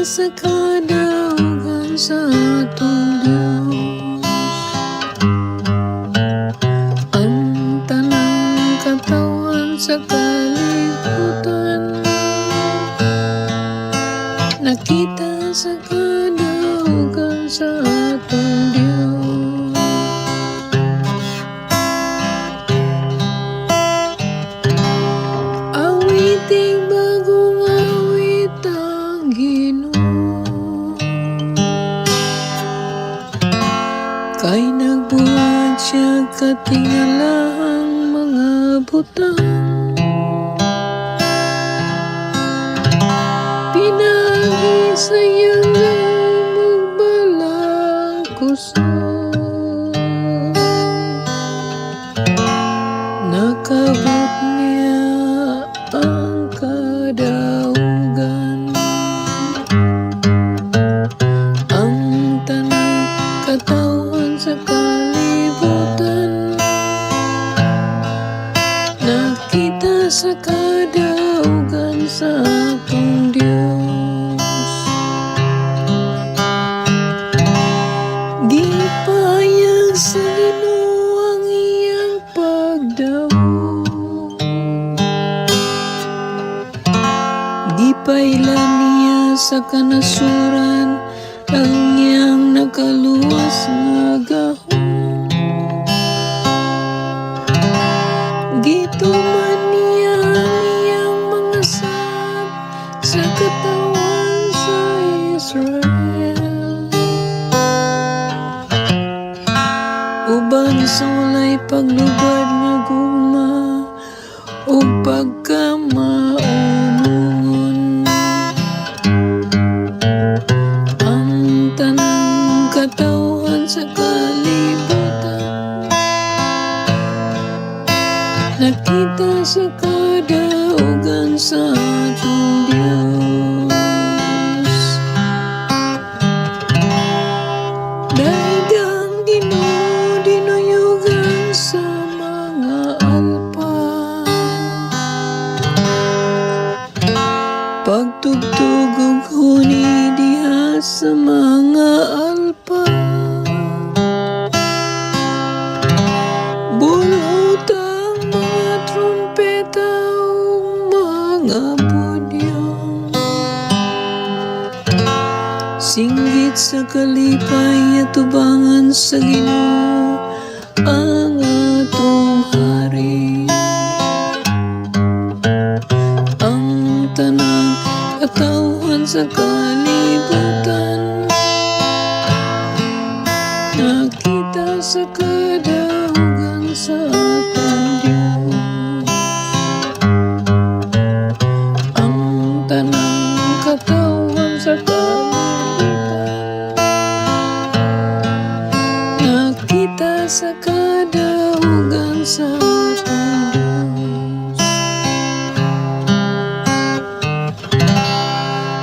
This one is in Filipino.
sa kadaugan sa atong Dios. Ang tanang katawan sa kalibutan nakita sa kadaugan sa atong Dios. Awiting bagong awit ang Ginoo, kay nagbuhat siya katingalahang mga butang. Pinagi sa iyang magbalang kusog, nakabot niya ang kadaugan. Ang tanang katawan sa kalibutan nakita sa kadaugan sa atong Dios. Gipayag sa Ginoo ang iyang pagdawat, gipailan niya sa kanasuran ang iyang nakaluwas nga gahom. Gituman niya ang iyang mga sab sa katawan sa Israel. Uban sa walay paglubad nga gugma o pagkamaunungon, ang tanang katawan sa kalibutan nakita sa kadaugan sa atong Dios. Dahigang Ginoo dinuyugan sa mga alpan, pagtugtog ug huni diha sa mga alpan. Bulot ang mga trumpeta ug mga budyong, singgit sa kalipay atubangan sa Ginoo ang atong Hari. Ang tanang katawan sa kalibutan nakita sa